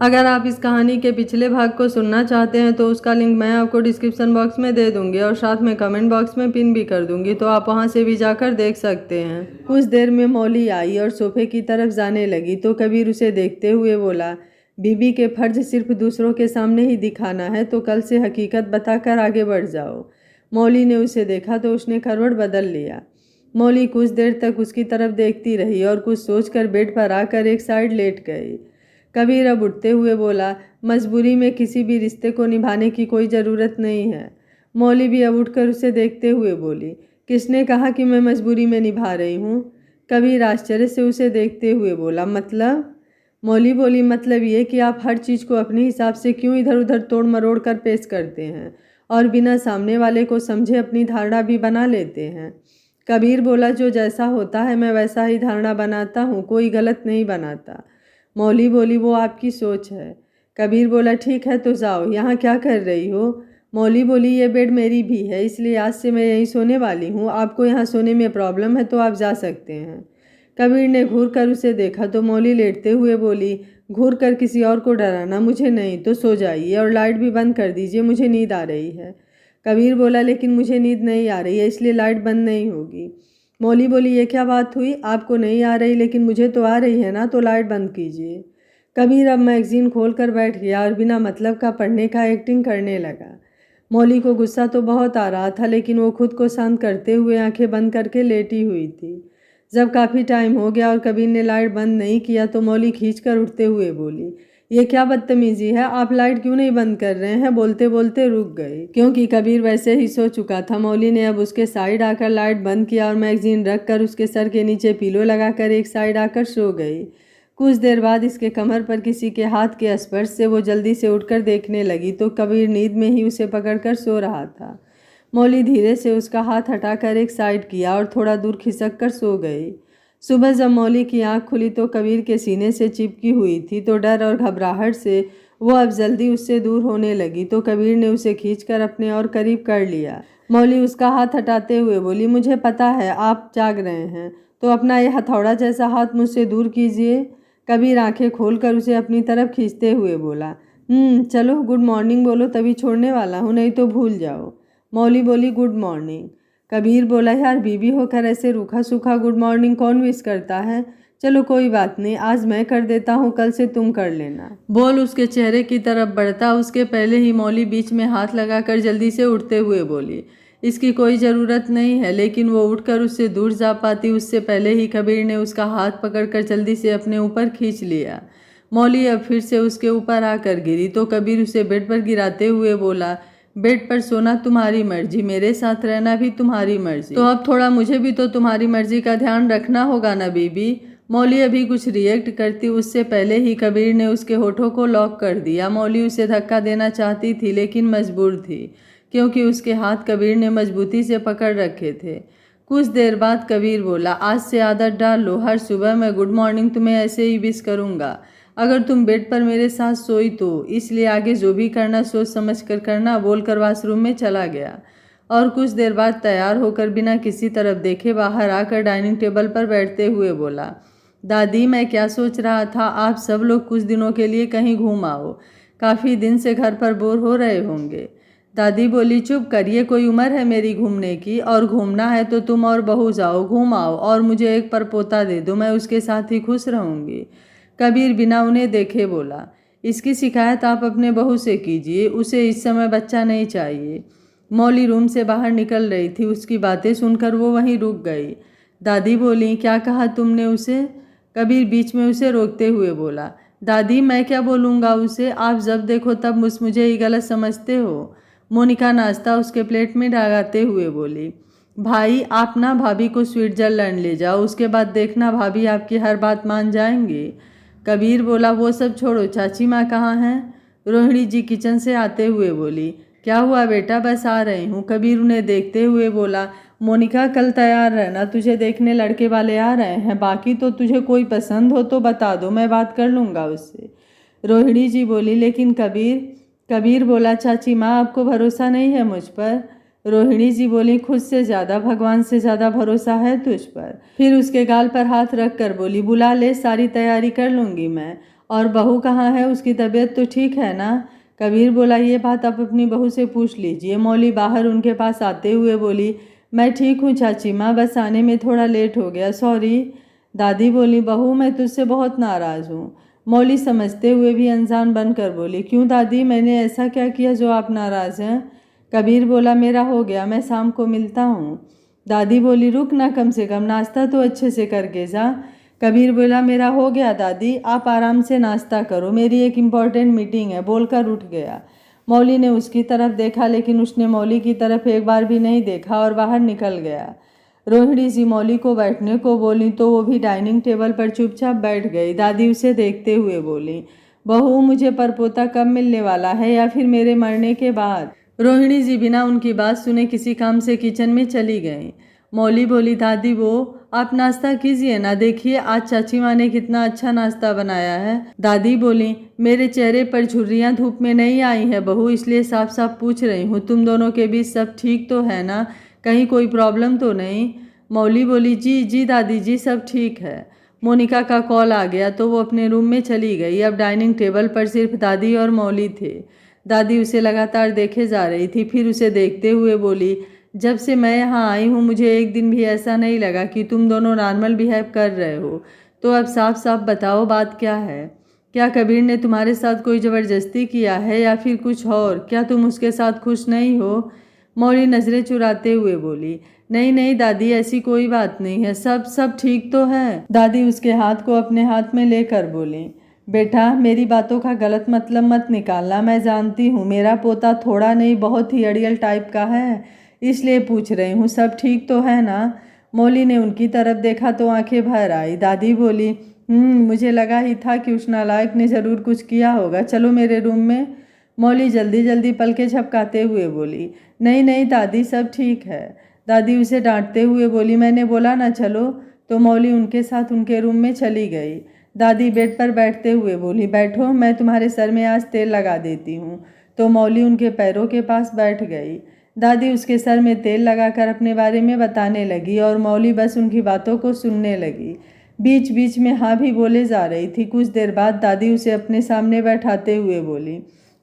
अगर आप इस कहानी के पिछले भाग को सुनना चाहते हैं तो उसका लिंक मैं आपको डिस्क्रिप्शन बॉक्स में दे दूंगी और साथ में कमेंट बॉक्स में पिन भी कर दूंगी, तो आप वहां से भी जाकर देख सकते हैं। कुछ देर में मौली आई और सोफे की तरफ जाने लगी तो कबीर उसे देखते हुए बोला, बीबी के फर्ज सिर्फ दूसरों के सामने ही दिखाना है, तो कल से हकीकत बताकर आगे बढ़ जाओ। मौली ने उसे देखा तो उसने करवट बदल लिया। मौली कुछ देर तक उसकी तरफ देखती रही और कुछ सोचकर बेड पर आकर एक साइड लेट गई। कबीर अब उठते हुए बोला, मजबूरी में किसी भी रिश्ते को निभाने की कोई ज़रूरत नहीं है। मौली भी अब उठकर उसे देखते हुए बोली, किसने कहा कि मैं मजबूरी में निभा रही हूँ? कबीर आश्चर्य से उसे देखते हुए बोला, मतलब? मौली बोली, मतलब ये कि आप हर चीज़ को अपने हिसाब से क्यों इधर उधर तोड़ मरोड़ कर पेश करते हैं और बिना सामने वाले को समझे अपनी धारणा भी बना लेते हैं। कबीर बोला, जो जैसा होता है मैं वैसा ही धारणा बनाता हूँ, कोई गलत नहीं बनाता। मौली बोली, वो आपकी सोच है। कबीर बोला, ठीक है तो जाओ, यहाँ क्या कर रही हो? मौली बोली, ये बेड मेरी भी है, इसलिए आज से मैं यहीं सोने वाली हूँ। आपको यहाँ सोने में प्रॉब्लम है तो आप जा सकते हैं। कबीर ने घूर कर उसे देखा तो मौली लेटते हुए बोली, घूर कर किसी और को डराना मुझे नहीं, तो सो जाइए और लाइट भी बंद कर दीजिए, मुझे नींद आ रही है। कबीर बोला, लेकिन मुझे नींद नहीं आ रही है, इसलिए लाइट बंद नहीं होगी। मौली बोली, ये क्या बात हुई? आपको नहीं आ रही लेकिन मुझे तो आ रही है ना, तो लाइट बंद कीजिए। कबीर अब मैगजीन खोल कर बैठ गया और बिना मतलब का पढ़ने का एक्टिंग करने लगा। मौली को गुस्सा तो बहुत आ रहा था लेकिन वो खुद को शांत करते हुए आंखें बंद करके लेटी हुई थी। जब काफ़ी टाइम हो गया और कबीर ने लाइट बंद नहीं किया तो मौली खींचकर उठते हुए बोली, ये क्या बदतमीजी है, आप लाइट क्यों नहीं बंद कर रहे हैं? बोलते बोलते रुक गई क्योंकि कबीर वैसे ही सो चुका था। मौली ने अब उसके साइड आकर लाइट बंद किया और मैगजीन रख कर उसके सर के नीचे पिलो लगाकर एक साइड आकर सो गई। कुछ देर बाद इसके कमर पर किसी के हाथ के स्पर्श से वो जल्दी से उठकर देखने लगी तो कबीर नींद में ही उसे पकड़कर सो रहा था। मौली धीरे से उसका हाथ हटाकर एक साइड किया और थोड़ा दूर खिसक कर सो गई। सुबह जब मौली की आंख खुली तो कबीर के सीने से चिपकी हुई थी, तो डर और घबराहट से वो अब जल्दी उससे दूर होने लगी तो कबीर ने उसे खींचकर अपने और करीब कर लिया। मौली उसका हाथ हटाते हुए बोली, मुझे पता है आप जाग रहे हैं, तो अपना ये हथौड़ा जैसा हाथ मुझसे दूर कीजिए। कबीर आंखें खोलकर उसे अपनी तरफ खींचते हुए बोला, चलो गुड मॉर्निंग बोलो, तभी छोड़ने वाला हूँ, नहीं तो भूल जाओ। मौली बोली, गुड मॉर्निंग। कबीर बोला, यार बीबी होकर ऐसे रूखा सूखा गुड मॉर्निंग कौन विश करता है? चलो कोई बात नहीं, आज मैं कर देता हूँ, कल से तुम कर लेना। बोल उसके चेहरे की तरफ बढ़ता उसके पहले ही मौली बीच में हाथ लगाकर जल्दी से उठते हुए बोली, इसकी कोई ज़रूरत नहीं है। लेकिन वो उठकर उससे दूर जा पाती उससे पहले ही कबीर ने उसका हाथ पकड़कर जल्दी से अपने ऊपर खींच लिया। मौली अब फिर से उसके ऊपर आकर गिरी तो कबीर उसे बेड पर गिराते हुए बोला, बेड पर सोना तुम्हारी मर्जी, मेरे साथ रहना भी तुम्हारी मर्जी, तो अब थोड़ा मुझे भी तो तुम्हारी मर्जी का ध्यान रखना होगा ना बीबी। मौली अभी कुछ रिएक्ट करती उससे पहले ही कबीर ने उसके होठों को लॉक कर दिया। मौली उसे धक्का देना चाहती थी लेकिन मजबूर थी क्योंकि उसके हाथ कबीर ने मजबूती से पकड़ रखे थे। कुछ देर बाद कबीर बोला, आज से आदत डाल लो, हर सुबह मैं गुड मॉर्निंग तुम्हें ऐसे ही विश करूँगा अगर तुम बेड पर मेरे साथ सोई तो, इसलिए आगे जो भी करना सोच समझ कर करना, बोलकर वॉशरूम में चला गया। और कुछ देर बाद तैयार होकर बिना किसी तरफ देखे बाहर आकर डाइनिंग टेबल पर बैठते हुए बोला, दादी मैं क्या सोच रहा था, आप सब लोग कुछ दिनों के लिए कहीं घूम आओ, काफ़ी दिन से घर पर बोर हो रहे होंगे। दादी बोली, चुप करिए, कोई उम्र है मेरी घूमने की, और घूमना है तो तुम और बहू जाओ घूम आओ और मुझे एक परपोता दे दो, मैं उसके साथ ही खुश रहूँगी। कबीर बिना उन्हें देखे बोला, इसकी शिकायत आप अपने बहू से कीजिए, उसे इस समय बच्चा नहीं चाहिए। मौली रूम से बाहर निकल रही थी, उसकी बातें सुनकर वो वहीं रुक गई। दादी बोली, क्या कहा तुमने उसे? कबीर बीच में उसे रोकते हुए बोला, दादी मैं क्या बोलूँगा उसे, आप जब देखो तब मुझे ही गलत समझते हो। मोनिका नाश्ता उसके प्लेट में डालते हुए बोली, भाई आप ना भाभी को स्विट्जरलैंड ले जाओ, उसके बाद देखना भाभी आपकी हर बात मान जाएंगी। कबीर बोला, वो सब छोड़ो, चाची माँ कहाँ हैं? रोहिणी जी किचन से आते हुए बोली, क्या हुआ बेटा, बस आ रही हूँ। कबीर उन्हें देखते हुए बोला, मोनिका कल तैयार रहना, तुझे देखने लड़के वाले आ रहे हैं, बाकी तो तुझे कोई पसंद हो तो बता दो, मैं बात कर लूँगा उससे। रोहिणी जी बोली, लेकिन कबीर बोला, चाची माँ आपको भरोसा नहीं है मुझ पर? रोहिणी जी बोली, खुद से ज़्यादा भगवान से ज़्यादा भरोसा है तुझ पर। फिर उसके गाल पर हाथ रख कर बोली, बुला ले, सारी तैयारी कर लूँगी मैं, और बहू कहाँ है, उसकी तबीयत तो ठीक है ना? कबीर बोला, ये बात आप अपनी बहू से पूछ लीजिए। मौली बाहर उनके पास आते हुए बोली, मैं ठीक हूँ चाची माँ, बस आने में थोड़ा लेट हो गया, सॉरी। दादी बोली, बहू मैं तुझसे बहुत नाराज़ हूँ। मौली समझते हुए भी अनजान बनकर बोली, क्यों दादी, मैंने ऐसा क्या किया जो आप नाराज़ हैं? कबीर बोला, मेरा हो गया, मैं शाम को मिलता हूँ। दादी बोली, रुक ना, कम से कम नाश्ता तो अच्छे से करके जा। कबीर बोला, मेरा हो गया दादी, आप आराम से नाश्ता करो, मेरी एक इम्पॉर्टेंट मीटिंग है, बोलकर उठ गया। मौली ने उसकी तरफ देखा, लेकिन उसने मौली की तरफ एक बार भी नहीं देखा और बाहर निकल गया। रोहिणी जी मौली को बैठने को बोली तो वो भी डाइनिंग टेबल पर चुपचाप बैठ गई। दादी उसे देखते हुए बोली, बहू मुझे परपोता कब मिलने वाला है, या फिर मेरे मरने के बाद? रोहिणी जी बिना उनकी बात सुने किसी काम से किचन में चली गईं। मौली बोली, दादी वो आप नाश्ता कीजिए ना, देखिए आज चाची माँ ने कितना अच्छा नाश्ता बनाया है। दादी बोली, मेरे चेहरे पर झुर्रियाँ धूप में नहीं आई है बहू, इसलिए साफ साफ पूछ रही हूँ, तुम दोनों के बीच सब ठीक तो है ना, कहीं कोई प्रॉब्लम तो नहीं? मौली बोली, जी जी दादी जी, सब ठीक है। मोनिका का कॉल आ गया तो वो अपने रूम में चली गई। अब डाइनिंग टेबल पर सिर्फ दादी और मौली थे। दादी उसे लगातार देखे जा रही थी, फिर उसे देखते हुए बोली, जब से मैं यहाँ आई हूँ मुझे एक दिन भी ऐसा नहीं लगा कि तुम दोनों नॉर्मल बिहेव कर रहे हो, तो अब साफ साफ बताओ बात क्या है? क्या कबीर ने तुम्हारे साथ कोई ज़बरदस्ती किया है या फिर कुछ और? क्या तुम उसके साथ खुश नहीं हो? मौली नज़रें चुराते हुए बोली, नहीं नहीं दादी, ऐसी कोई बात नहीं है, सब सब ठीक तो है। दादी उसके हाथ को अपने हाथ में लेकर बोली, बेटा मेरी बातों का गलत मतलब मत निकालना, मैं जानती हूँ मेरा पोता थोड़ा नहीं बहुत ही अड़ियल टाइप का है, इसलिए पूछ रही हूँ, सब ठीक तो है ना? मौली ने उनकी तरफ देखा तो आंखें भर आई। दादी बोली, मुझे लगा ही था कि उस नालायक ने ज़रूर कुछ किया होगा, चलो मेरे रूम में। मौली जल्दी जल्दी पलके झपकाते हुए बोली, नहीं नहीं दादी, सब ठीक है। दादी उसे डांटते हुए बोली, मैंने बोला ना चलो, तो मौली उनके साथ उनके रूम में चली गई। दादी बेड पर बैठते हुए बोली, बैठो, मैं तुम्हारे सर में आज तेल लगा देती हूँ। तो मौली उनके पैरों के पास बैठ गई। दादी उसके सर में तेल लगाकर अपने बारे में बताने लगी और मौली बस उनकी बातों को सुनने लगी। बीच बीच में हाँ भी बोले जा रही थी। कुछ देर बाद दादी उसे अपने सामने बैठाते हुए बोली,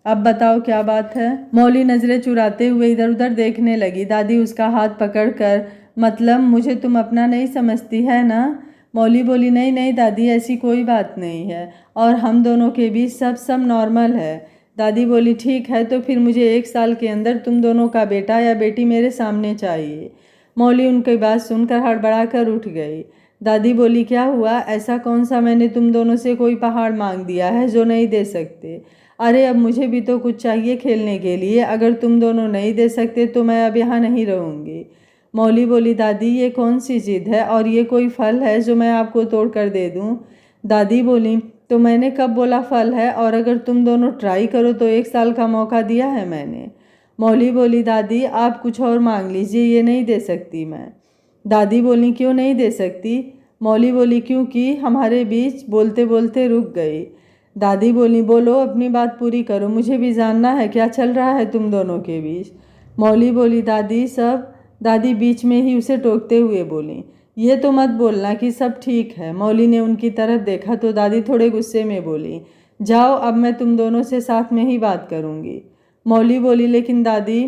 अब बताओ क्या बात है? मौली नज़रें चुराते हुए इधर उधर देखने लगी। दादी उसका हाथ पकड़कर, मतलब मुझे तुम अपना नहीं समझती है ना? मौली बोली, नहीं नहीं दादी, ऐसी कोई बात नहीं है और हम दोनों के बीच सब सब नॉर्मल है। दादी बोली, ठीक है, तो फिर मुझे 1 साल के अंदर तुम दोनों का बेटा या बेटी मेरे सामने चाहिए। मौली उनकी बात सुनकर हड़बड़ा कर उठ गई। दादी बोली, क्या हुआ? ऐसा कौन सा मैंने तुम दोनों से कोई पहाड़ मांग दिया है जो नहीं दे सकते? अरे अब मुझे भी तो कुछ चाहिए खेलने के लिए, अगर तुम दोनों नहीं दे सकते तो मैं अब यहाँ नहीं रहूँगी। मौली बोली, दादी ये कौन सी जिद है, और ये कोई फल है जो मैं आपको तोड़ कर दे दूँ? दादी बोली, तो मैंने कब बोला फल है, और अगर तुम दोनों ट्राई करो तो 1 साल का मौका दिया है मैंने। मौली बोली, दादी आप कुछ और मांग लीजिए, ये नहीं दे सकती मैं। दादी बोली, क्यों नहीं दे सकती? मौली बोली, क्योंकि हमारे बीच बोलते बोलते रुक गई। दादी बोली, बोलो अपनी बात पूरी करो, मुझे भी जानना है क्या चल रहा है तुम दोनों के बीच। मौली बोली, दादी सब। दादी बीच में ही उसे टोकते हुए बोली, ये तो मत बोलना कि सब ठीक है। मौली ने उनकी तरफ देखा तो दादी थोड़े गुस्से में बोली, जाओ अब मैं तुम दोनों से साथ में ही बात करूँगी। मौली बोली, लेकिन दादी।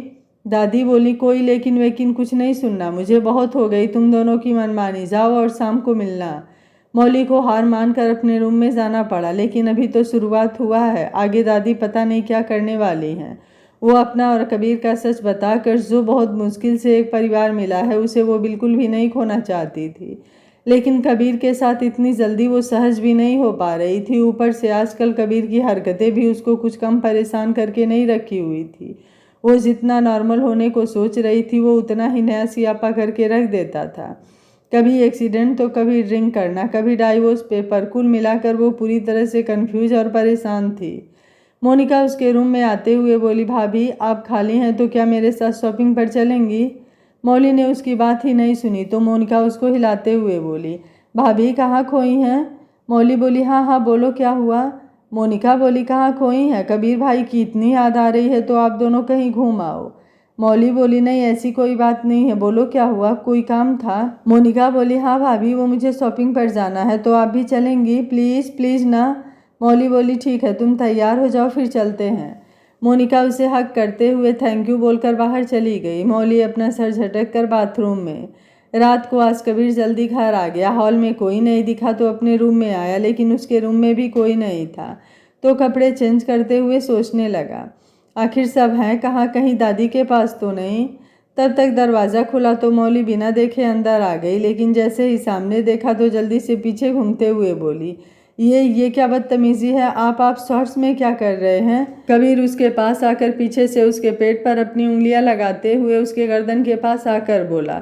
दादी बोली, कोई लेकिन वेकिन कुछ नहीं सुनना मुझे, बहुत हो गई तुम दोनों की मनमानी, जाओ और शाम को मिलना। मौली को हार मानकर अपने रूम में जाना पड़ा, लेकिन अभी तो शुरुआत हुआ है, आगे दादी पता नहीं क्या करने वाली हैं। वो अपना और कबीर का सच बताकर जो बहुत मुश्किल से एक परिवार मिला है उसे वो बिल्कुल भी नहीं खोना चाहती थी, लेकिन कबीर के साथ इतनी जल्दी वो सहज भी नहीं हो पा रही थी। ऊपर से आजकल कबीर की हरकतें भी उसको कुछ कम परेशान करके नहीं रखी हुई थी। वो जितना नॉर्मल होने को सोच रही थी वो उतना ही नया सियापा करके रख देता था। कभी एक्सीडेंट तो कभी ड्रिंक करना, कभी डाइवोर्स पेपर, कुल मिलाकर वो पूरी तरह से कंफ्यूज और परेशान थी। मोनिका उसके रूम में आते हुए बोली, भाभी आप खाली हैं तो क्या मेरे साथ शॉपिंग पर चलेंगी? मौली ने उसकी बात ही नहीं सुनी तो मोनिका उसको हिलाते हुए बोली, भाभी कहाँ खोई हैं? मौली बोली, हाँ हाँ बोलो क्या हुआ? मोनिका बोली, कहाँ खोई हैं? कबीर भाई की इतनी याद आ रही है तो आप दोनों कहीं घूम आओ। मौली बोली, नहीं ऐसी कोई बात नहीं है, बोलो क्या हुआ, कोई काम था? मोनिका बोली, हाँ भाभी वो मुझे शॉपिंग पर जाना है तो आप भी चलेंगी? प्लीज़ प्लीज़ ना। मौली बोली ठीक है, तुम तैयार हो जाओ, फिर चलते हैं। मोनिका उसे हक करते हुए थैंक यू बोलकर बाहर चली गई। मौली अपना सर झटक कर बाथरूम में। रात को आज कबीर जल्दी घर आ गया। हॉल में कोई नहीं दिखा तो अपने रूम में आया, लेकिन उसके रूम में भी कोई नहीं था तो कपड़े चेंज करते हुए सोचने लगा, आखिर सब हैं कहाँ, कहीं दादी के पास तो नहीं। तब तक दरवाज़ा खुला तो मौली बिना देखे अंदर आ गई, लेकिन जैसे ही सामने देखा तो जल्दी से पीछे घूमते हुए बोली, ये क्या बदतमीज़ी है, आप शॉर्ट्स में क्या कर रहे हैं। कबीर उसके पास आकर पीछे से उसके पेट पर अपनी उंगलियां लगाते हुए उसके गर्दन के पास आकर बोला,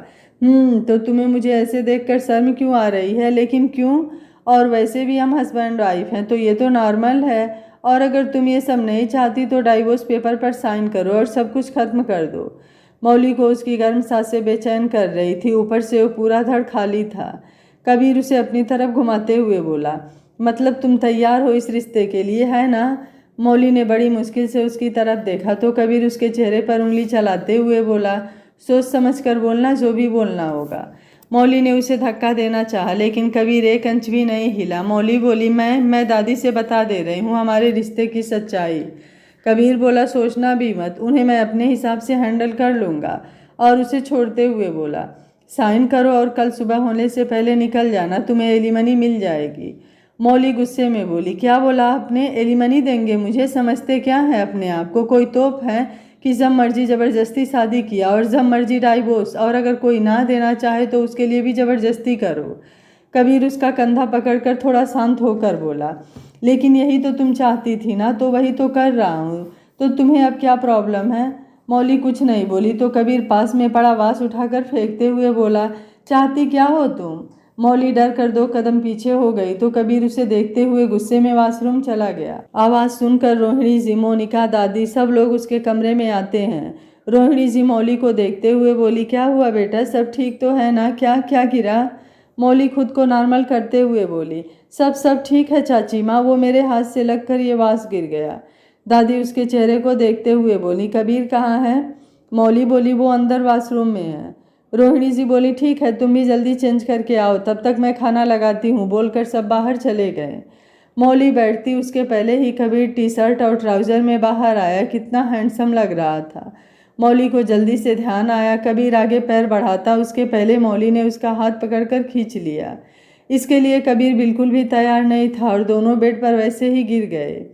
तो तुम्हें मुझे ऐसे देखकर शर्म क्यों आ रही है, लेकिन क्यों, और वैसे भी हम हस्बैंड वाइफ हैं तो ये तो नॉर्मल है, और अगर तुम ये सब नहीं चाहती तो डाइवोर्स पेपर पर साइन करो और सब कुछ खत्म कर दो। मौली को उसकी गर्म सांसें बेचैन कर रही थी, ऊपर से वो पूरा धड़ खाली था। कबीर उसे अपनी तरफ घुमाते हुए बोला, मतलब तुम तैयार हो इस रिश्ते के लिए, है ना। मौली ने बड़ी मुश्किल से उसकी तरफ देखा तो कबीर उसके चेहरे पर उंगली चलाते हुए बोला, सोच समझ कर बोलना, जो भी बोलना होगा। मौली ने उसे धक्का देना चाहा, लेकिन कबीर एक इंच भी नहीं हिला। मौली बोली, मैं दादी से बता दे रही हूँ हमारे रिश्ते की सच्चाई। कबीर बोला, सोचना भी मत, उन्हें मैं अपने हिसाब से हैंडल कर लूँगा। और उसे छोड़ते हुए बोला, साइन करो और कल सुबह होने से पहले निकल जाना, तुम्हें एलिमनी मिल जाएगी। मौली गुस्से में बोली, क्या बोला आपने, एलिमनी देंगे मुझे, समझते क्या है अपने आप को, कोई तोप है कि जब मर्जी ज़बरदस्ती शादी किया और जब मर्जी डाइवोर्स, और अगर कोई ना देना चाहे तो उसके लिए भी ज़बरदस्ती करो। कबीर उसका कंधा पकड़कर थोड़ा शांत होकर बोला, लेकिन यही तो तुम चाहती थी ना, तो वही तो कर रहा हूँ, तो तुम्हें अब क्या प्रॉब्लम है। मौली कुछ नहीं बोली तो कबीर पास में पड़ा वास उठाकर फेंकते हुए बोला, चाहती क्या हो तुम। मौली डर कर 2 कदम पीछे हो गई तो कबीर उसे देखते हुए गुस्से में वॉशरूम चला गया। आवाज़ सुनकर रोहिणी जी, मोनिका, दादी सब लोग उसके कमरे में आते हैं। रोहिणी जी मौली को देखते हुए बोली, क्या हुआ बेटा, सब ठीक तो है ना, क्या क्या गिरा। मौली खुद को नॉर्मल करते हुए बोली, सब ठीक है चाची माँ, वो मेरे हाथ से लगकर ये वास गिर गया। दादी उसके चेहरे को देखते हुए बोली, कबीर कहाँ है। मौली बोली, वो अंदर वॉशरूम में है। रोहिणी जी बोली, ठीक है, तुम भी जल्दी चेंज करके आओ, तब तक मैं खाना लगाती हूँ, बोलकर सब बाहर चले गए। मौली बैठती उसके पहले ही कबीर टी शर्ट और ट्राउज़र में बाहर आया, कितना हैंडसम लग रहा था। मौली को जल्दी से ध्यान आया, कबीर आगे पैर बढ़ाता उसके पहले मौली ने उसका हाथ पकड़कर खींच लिया। इसके लिए कबीर बिल्कुल भी तैयार नहीं था और दोनों बेड पर वैसे ही गिर गए।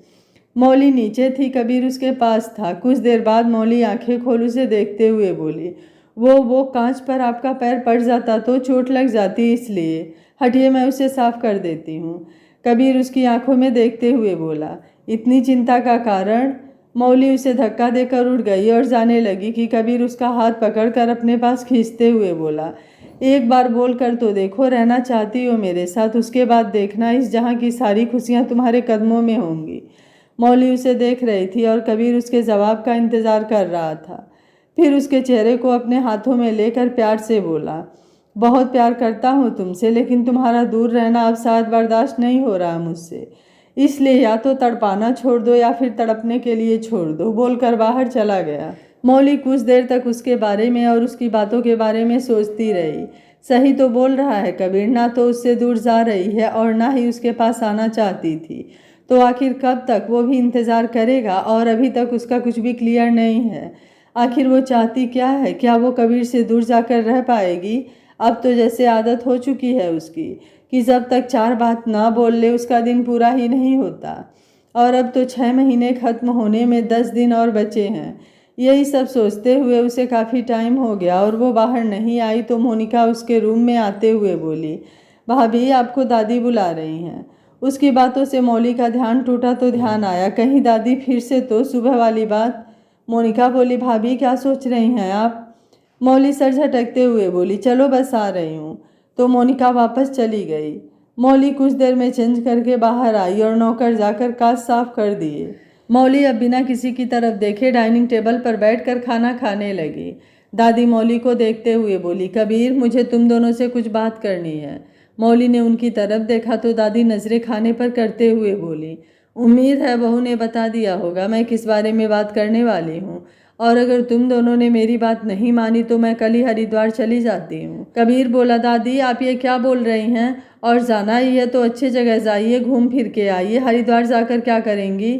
मौली नीचे थी, कबीर उसके पास था। कुछ देर बाद मौली आंखें खोल उसे देखते हुए बोली, वो कांच पर आपका पैर पड़ जाता तो चोट लग जाती, इसलिए हटिए मैं उसे साफ कर देती हूँ। कबीर उसकी आंखों में देखते हुए बोला, इतनी चिंता का कारण। मौली उसे धक्का देकर उठ गई और जाने लगी कि कबीर उसका हाथ पकड़कर अपने पास खींचते हुए बोला, एक बार बोल कर तो देखो, रहना चाहती हो मेरे साथ, उसके बाद देखना इस जहाँ की सारी खुशियाँ तुम्हारे कदमों में होंगी। मौली उसे देख रही थी और कबीर उसके जवाब का इंतज़ार कर रहा था। फिर उसके चेहरे को अपने हाथों में लेकर प्यार से बोला, बहुत प्यार करता हूँ तुमसे, लेकिन तुम्हारा दूर रहना अब शायद बर्दाश्त नहीं हो रहा मुझसे, इसलिए या तो तड़पाना छोड़ दो या फिर तड़पने के लिए छोड़ दो, बोलकर बाहर चला गया। मौली कुछ देर तक उसके बारे में और उसकी बातों के बारे में सोचती रही। सही तो बोल रहा है कबीर, ना तो उससे दूर जा रही है और ना ही उसके पास आना चाहती थी, तो आखिर कब तक वो भी इंतज़ार करेगा, और अभी तक उसका कुछ भी क्लियर नहीं है। आखिर वो चाहती क्या है, क्या वो कबीर से दूर जाकर रह पाएगी। अब तो जैसे आदत हो चुकी है उसकी कि जब तक 4 बात ना बोल ले उसका दिन पूरा ही नहीं होता, और अब तो 6 महीने ख़त्म होने में 10 दिन और बचे हैं। यही सब सोचते हुए उसे काफ़ी टाइम हो गया और वो बाहर नहीं आई तो मोनिका उसके रूम में आते हुए बोली, भाभी आपको दादी बुला रही हैं। उसकी बातों से मौली का ध्यान टूटा तो ध्यान आया, कहीं दादी फिर से तो सुबह वाली बात। मोनिका बोली, भाभी क्या सोच रही हैं आप। मौली सर झटकते हुए बोली, चलो बस आ रही हूँ। तो मोनिका वापस चली गई। मौली कुछ देर में चेंज करके बाहर आई और नौकर जाकर कांच साफ कर दिए। मौली अब बिना किसी की तरफ देखे डाइनिंग टेबल पर बैठकर खाना खाने लगी। दादी मौली को देखते हुए बोली, कबीर मुझे तुम दोनों से कुछ बात करनी है। मौली ने उनकी तरफ देखा तो दादी नजरें खाने पर करते हुए बोली, उम्मीद है बहू ने बता दिया होगा मैं किस बारे में बात करने वाली हूँ, और अगर तुम दोनों ने मेरी बात नहीं मानी तो मैं कल ही हरिद्वार चली जाती हूँ। कबीर बोला, दादी आप ये क्या बोल रही हैं, और जाना ही है तो अच्छी जगह जाइए, घूम फिर के आइए, हरिद्वार जाकर क्या करेंगी।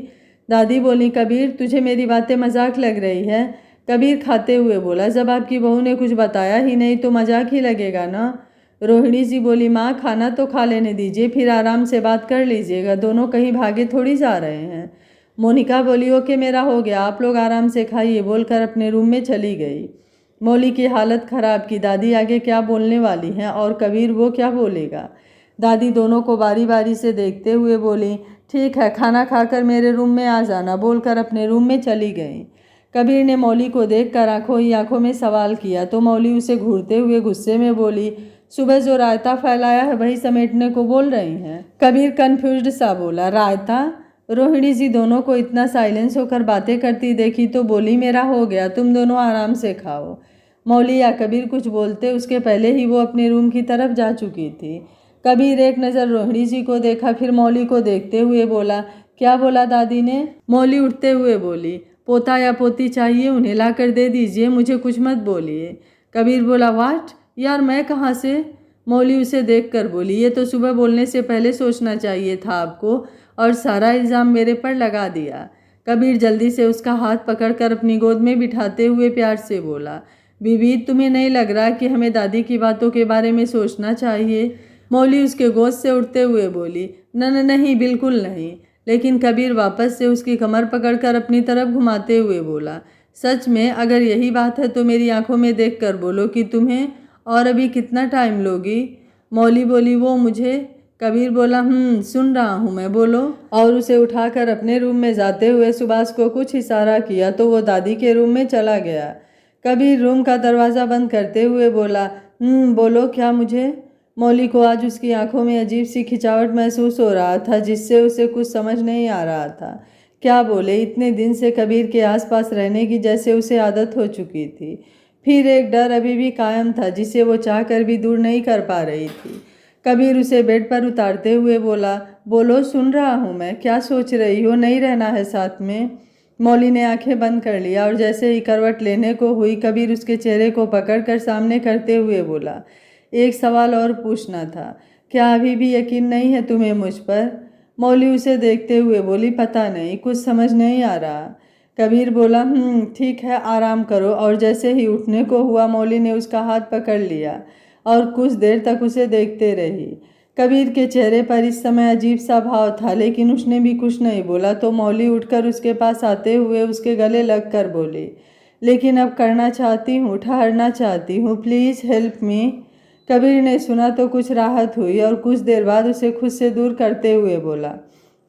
दादी बोली, कबीर तुझे मेरी बातें मजाक लग रही है। कबीर खाते हुए बोला, जब आपकी बहू ने कुछ बताया ही नहीं तो मजाक ही लगेगा ना। रोहिणी जी बोली, माँ खाना तो खा लेने दीजिए, फिर आराम से बात कर लीजिएगा, दोनों कहीं भागे थोड़ी जा रहे हैं। मोनिका बोली, ओके मेरा हो गया, आप लोग आराम से खाइए, बोलकर अपने रूम में चली गई। मौली की हालत खराब की दादी आगे क्या बोलने वाली हैं और कबीर वो क्या बोलेगा। दादी दोनों को बारी बारी से देखते हुए बोली, ठीक है खाना खाकर मेरे रूम में आ जाना, बोलकर अपने रूम में चली गई। कबीर ने मौली को देखकर आंखों ही आंखों में सवाल किया तो मौली उसे घूरते हुए गुस्से में बोली, सुबह जो रायता फैलाया है वही समेटने को बोल रही हैं। कबीर कंफ्यूज्ड सा बोला, रायता। रोहिणी जी दोनों को इतना साइलेंस होकर बातें करती देखी तो बोली, मेरा हो गया, तुम दोनों आराम से खाओ। मौली या कबीर कुछ बोलते उसके पहले ही वो अपने रूम की तरफ जा चुकी थी। कबीर एक नज़र रोहिणी जी को देखा, फिर मौली को देखते हुए बोला, क्या बोला दादी ने। मौली उठते हुए बोली, पोता या पोती चाहिए, उन्हें ला कर दे दीजिए, मुझे कुछ मत बोलिए। कबीर बोला, वाट यार मैं कहाँ से। मौली उसे देखकर बोली, ये तो सुबह बोलने से पहले सोचना चाहिए था आपको, और सारा इल्ज़ाम मेरे पर लगा दिया। कबीर जल्दी से उसका हाथ पकड़कर अपनी गोद में बिठाते हुए प्यार से बोला, बीबी तुम्हें नहीं लग रहा कि हमें दादी की बातों के बारे में सोचना चाहिए। मौली उसके गोद से उठते हुए बोली, नहीं बिल्कुल नहीं। लेकिन कबीर वापस से उसकी कमर पकड़कर अपनी तरफ घुमाते हुए बोला, सच में अगर यही बात है तो मेरी आंखों में देखकर बोलो कि तुम्हें और अभी कितना टाइम लोगी। मौली बोली, वो मुझे। कबीर बोला, सुन रहा हूँ मैं, बोलो। और उसे उठाकर अपने रूम में जाते हुए सुभाष को कुछ इशारा किया तो वो दादी के रूम में चला गया। कबीर रूम का दरवाज़ा बंद करते हुए बोला, बोलो क्या मुझे। मौली को आज उसकी आंखों में अजीब सी खिंचावट महसूस हो रहा था जिससे उसे कुछ समझ नहीं आ रहा था। क्या बोले, इतने दिन से कबीर के आसपास रहने की जैसे उसे आदत हो चुकी थी, फिर एक डर अभी भी कायम था जिसे वो चाहकर भी दूर नहीं कर पा रही थी। कबीर उसे बेड पर उतारते हुए बोला, बोलो सुन रहा हूँ मैं, क्या सोच रही हो, नहीं रहना है साथ में। मौली ने आंखें बंद कर लिया और जैसे ही करवट लेने को हुई कबीर उसके चेहरे को पकड़कर सामने करते हुए बोला, एक सवाल और पूछना था, क्या अभी भी यकीन नहीं है तुम्हें मुझ पर। मौली उसे देखते हुए बोली, पता नहीं, कुछ समझ नहीं आ रहा। कबीर बोला, ठीक है आराम करो, और जैसे ही उठने को हुआ मौली ने उसका हाथ पकड़ लिया और कुछ देर तक उसे देखते रही। कबीर के चेहरे पर इस समय अजीब सा भाव था लेकिन उसने भी कुछ नहीं बोला तो मौली उठकर उसके पास आते हुए उसके गले लग कर बोली, लेकिन अब करना चाहती हूँ, ठहरना चाहती हूँ, प्लीज़ हेल्प मी। कबीर ने सुना तो कुछ राहत हुई और कुछ देर बाद उसे खुद से दूर करते हुए बोला,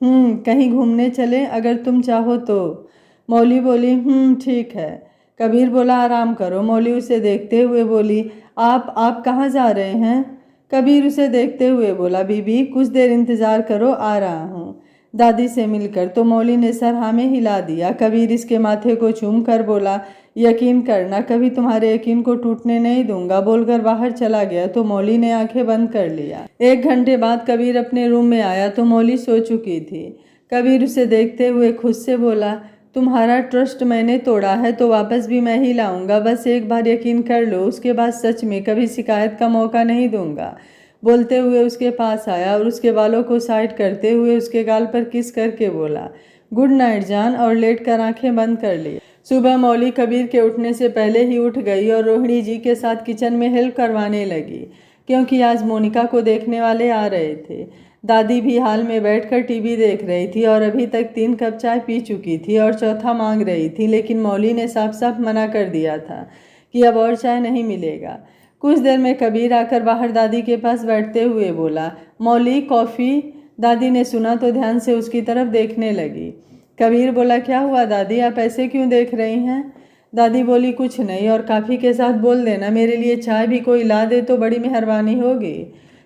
कहीं घूमने चलें अगर तुम चाहो तो। मौली बोली, ठीक है। कबीर बोला, आराम करो। मौली उसे देखते हुए बोली, आप कहाँ जा रहे हैं। कबीर उसे देखते हुए बोला, बीबी कुछ देर इंतज़ार करो, आ रहा हूँ, दादी से मिलकर। तो मौली ने सर हाँ में हिला दिया। कबीर इसके माथे को चूम कर बोला, यकीन करना, कभी तुम्हारे यकीन को टूटने नहीं दूंगा, बोलकर बाहर चला गया तो मौली ने आंखें बंद कर लिया। 1 घंटे बाद कबीर अपने रूम में आया तो मौली सो चुकी थी। कबीर उसे देखते हुए खुद से बोला, तुम्हारा ट्रस्ट मैंने तोड़ा है तो वापस भी मैं ही लाऊंगा, बस एक बार यकीन कर लो, उसके बाद सच में कभी शिकायत का मौका नहीं दूंगा। बोलते हुए उसके पास आया और उसके बालों को साइड करते हुए उसके गाल पर किस करके बोला, गुड नाइट जान, और लेट कर आंखें बंद कर ली। सुबह मौली कबीर के उठने से पहले ही उठ गई और रोहिणी जी के साथ किचन में हेल्प करवाने लगी क्योंकि आज मोनिका को देखने वाले आ रहे थे। दादी भी हाल में बैठकर टीवी देख रही थी और अभी तक 3 कप चाय पी चुकी थी और चौथा मांग रही थी, लेकिन मौली ने साफ साफ मना कर दिया था कि अब और चाय नहीं मिलेगा। कुछ देर में कबीर आकर बाहर दादी के पास बैठते हुए बोला, मौली कॉफ़ी। दादी ने सुना तो ध्यान से उसकी तरफ देखने लगी। कबीर बोला, क्या हुआ दादी, आप ऐसे क्यों देख रही हैं। दादी बोली, कुछ नहीं, और काफ़ी के साथ बोल देना मेरे लिए चाय भी कोई ला दे तो बड़ी मेहरबानी होगी।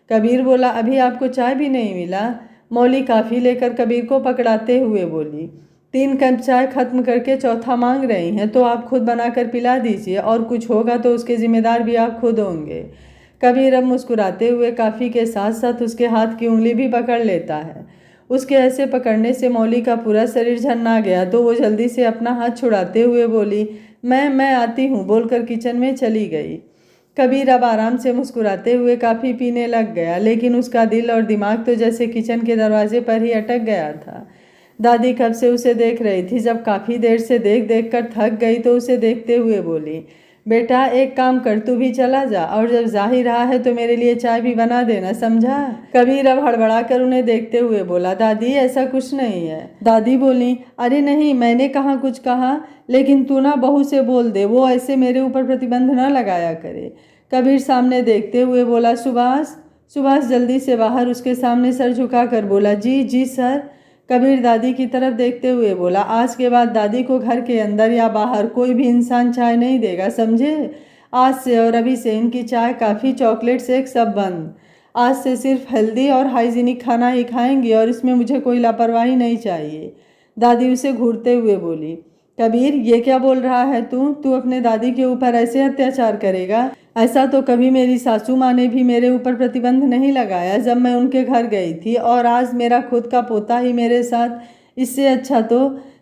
कबीर बोला, अभी आपको चाय भी नहीं मिला। मौली काफ़ी लेकर कबीर को पकड़ाते हुए बोली, 3 कप चाय खत्म करके चौथा मांग रही हैं तो आप खुद बनाकर पिला दीजिए, और कुछ होगा तो उसके जिम्मेदार भी आप खुद होंगे। कबीर अब मुस्कुराते हुए काफ़ी के साथ साथ उसके हाथ की उंगली भी पकड़ लेता है। उसके ऐसे पकड़ने से मौली का पूरा शरीर झन्ना गया तो वो जल्दी से अपना हाथ छुड़ाते हुए बोली, मैं आती हूँ बोलकर किचन में चली गई। कबीर अब आराम से मुस्कुराते हुए काफ़ी पीने लग गया, लेकिन उसका दिल और दिमाग तो जैसे किचन के दरवाजे पर ही अटक गया था। दादी कब से उसे देख रही थी। जब काफ़ी देर से देख देख कर थक गई तो उसे देखते हुए बोली, बेटा एक काम कर, तू भी चला जा और जब जा ही रहा है तो मेरे लिए चाय भी बना देना, समझा। कबीर अब हड़बड़ा कर उन्हें देखते हुए बोला, दादी ऐसा कुछ नहीं है। दादी बोली, अरे नहीं, मैंने कहाँ कुछ कहा, लेकिन तू ना बहू से बोल दे, वो ऐसे मेरे ऊपर प्रतिबंध न लगाया करे। कबीर सामने देखते हुए बोला, सुभाष। सुभाष जल्दी से बाहर उसके सामने सर झुका कर बोला, जी जी सर। कबीर दादी की तरफ देखते हुए बोला, आज के बाद दादी को घर के अंदर या बाहर कोई भी इंसान चाय नहीं देगा, समझे। आज से और अभी से इनकी चाय, कॉफ़ी, चॉकलेट, शेक सब बंद। आज से सिर्फ हेल्दी और हाइजीनिक खाना ही खाएंगी और इसमें मुझे कोई लापरवाही नहीं चाहिए। दादी उसे घूरते हुए बोली, कबीर ये क्या बोल रहा है तू अपने दादी के ऊपर ऐसे अत्याचार करेगा। ऐसा तो कभी मेरी सासू माँ ने भी मेरे ऊपर प्रतिबंध नहीं लगाया जब मैं उनके घर गई थी, और आज मेरा खुद का पोता ही मेरे साथ, इससे अच्छा तो।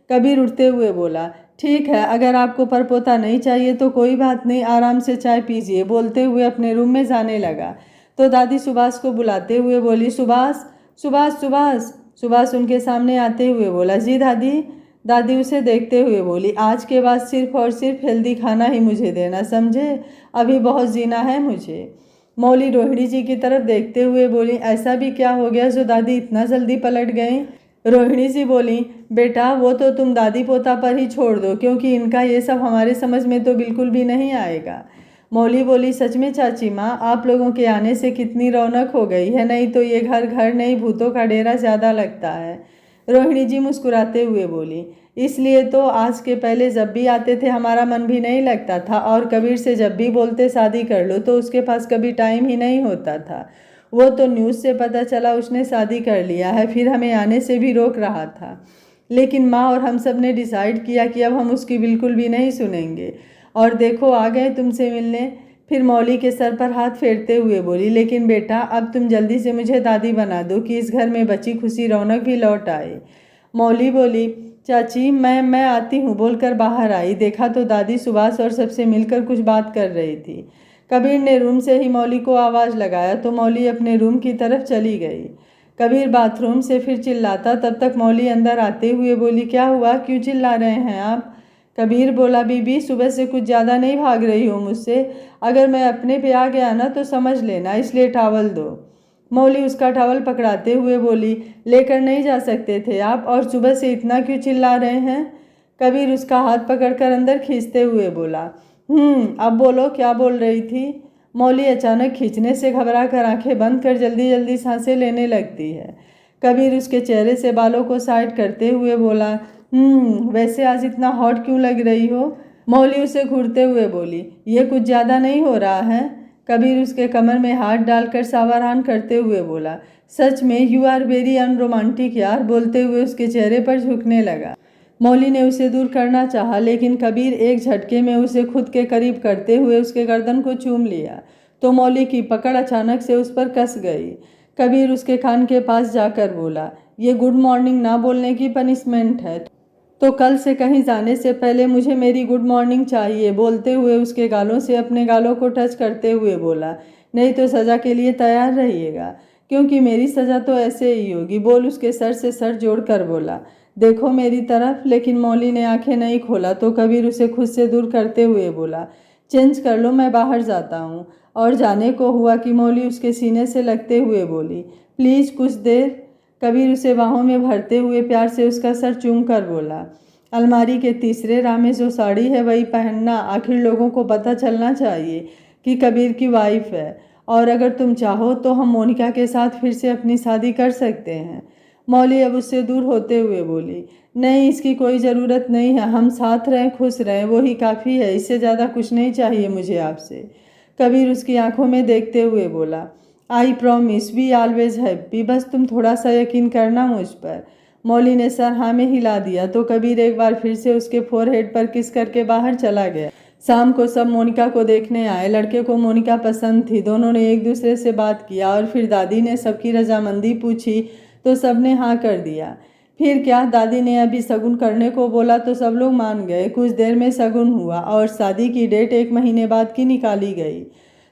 कबीर उठते हुए बोला, ठीक है, अगर आपको परपोता नहीं चाहिए तो कोई बात नहीं, आराम से चाय पीजिए। बोलते हुए अपने रूम में जाने लगा तो दादी सुभाष को बुलाते हुए बोली, सुभाष सुभाष सुभाष। सुभाष उनके सामने आते हुए बोला, जी दादी। दादी उसे देखते हुए बोली, आज के बाद सिर्फ और सिर्फ हेल्दी खाना ही मुझे देना, समझे, अभी बहुत जीना है मुझे। मौली रोहिणी जी की तरफ देखते हुए बोली, ऐसा भी क्या हो गया जो दादी इतना जल्दी पलट गई। रोहिणी जी बोली, बेटा वो तो तुम दादी पोता पर ही छोड़ दो, क्योंकि इनका ये सब हमारे समझ में तो बिल्कुल भी नहीं आएगा। मौली बोली, सच में चाची माँ, आप लोगों के आने से कितनी रौनक हो गई है, नहीं तो ये घर घर नहीं भूतों का डेरा ज़्यादा लगता है। रोहिणी जी मुस्कुराते हुए बोली, इसलिए तो आज के पहले जब भी आते थे हमारा मन भी नहीं लगता था, और कबीर से जब भी बोलते शादी कर लो तो उसके पास कभी टाइम ही नहीं होता था। वो तो न्यूज़ से पता चला उसने शादी कर लिया है, फिर हमें आने से भी रोक रहा था, लेकिन माँ और हम सब ने डिसाइड किया कि अब हम उसकी बिल्कुल भी नहीं सुनेंगे, और देखो आ गए तुमसे मिलने। फिर मौली के सर पर हाथ फेरते हुए बोली, लेकिन बेटा अब तुम जल्दी से मुझे दादी बना दो कि इस घर में बची खुशी रौनक भी लौट आए। मौली बोली, चाची मैं आती हूँ बोलकर बाहर आई, देखा तो दादी सुभाष और सबसे मिलकर कुछ बात कर रही थी। कबीर ने रूम से ही मौली को आवाज़ लगाया तो मौली अपने रूम की तरफ चली गई। कबीर बाथरूम से फिर चिल्लाता, तब तक मौली अंदर आते हुए बोली, क्या हुआ, क्यों चिल्ला रहे हैं आप। कबीर बोला, बीबी सुबह से कुछ ज़्यादा नहीं भाग रही हो मुझसे, अगर मैं अपने पे आ गया ना तो समझ लेना, इसलिए टॉवल दो। मौली उसका टॉवल पकड़ाते हुए बोली, लेकर नहीं जा सकते थे आप, और सुबह से इतना क्यों चिल्ला रहे हैं। कबीर उसका हाथ पकड़कर अंदर खींचते हुए बोला, अब बोलो क्या बोल रही थी। मौली अचानक खींचने से घबरा कर आंखें बंद कर जल्दी जल्दी सांसें लेने लगती है। कबीर उसके चेहरे से बालों को साइड करते हुए बोला, वैसे आज इतना हॉट क्यों लग रही हो। मौली उसे घूरते हुए बोली, ये कुछ ज़्यादा नहीं हो रहा है। कबीर उसके कमर में हाथ डालकर सावधान करते हुए बोला, सच में यू आर वेरी अनरोमांटिक यार। बोलते हुए उसके चेहरे पर झुकने लगा। मौली ने उसे दूर करना चाहा, लेकिन कबीर एक झटके में उसे खुद के करीब करते हुए उसके गर्दन को चूम लिया तो मौली की पकड़ अचानक से उस पर कस गई। कबीर उसके कान के पास जाकर बोला, ये गुड मॉर्निंग ना बोलने की पनिशमेंट है, तो कल से कहीं जाने से पहले मुझे मेरी गुड मॉर्निंग चाहिए। बोलते हुए उसके गालों से अपने गालों को टच करते हुए बोला, नहीं तो सज़ा के लिए तैयार रहिएगा, क्योंकि मेरी सज़ा तो ऐसे ही होगी। बोल उसके सर से सर जोड़कर बोला, देखो मेरी तरफ। लेकिन मौली ने आंखें नहीं खोला तो कबीर उसे खुद से दूर करते हुए बोला, चेंज कर लो, मैं बाहर जाता हूँ। और जाने को हुआ कि मौली उसके सीने से लगते हुए बोली, प्लीज़ कुछ देर। कबीर उसे बाहों में भरते हुए प्यार से उसका सर चूम कर बोला, अलमारी के तीसरे राह में जो साड़ी है वही पहनना, आखिर लोगों को पता चलना चाहिए कि कबीर की वाइफ है, और अगर तुम चाहो तो हम मोनिका के साथ फिर से अपनी शादी कर सकते हैं। मौली अब उससे दूर होते हुए बोली, नहीं इसकी कोई ज़रूरत नहीं है, हम साथ रहें, खुश रहें, वही काफ़ी है, इससे ज़्यादा कुछ नहीं चाहिए मुझे आपसे। कबीर उसकी आंखों में देखते हुए बोला, I promise we always happy, बस तुम थोड़ा सा यकीन करना मुझ पर। मौली ने सर हाँ में हिला दिया तो कबीर एक बार फिर से उसके फोरहेड पर किस करके बाहर चला गया। शाम को सब मोनिका को देखने आए। लड़के को मोनिका पसंद थी, दोनों ने एक दूसरे से बात किया और फिर दादी ने सबकी रजामंदी पूछी तो सब ने हाँ कर दिया। फिर क्या, दादी ने अभी शगुन करने को बोला तो सब लोग मान गए। कुछ देर में शगुन हुआ और शादी की डेट 1 महीने बाद की निकाली गई।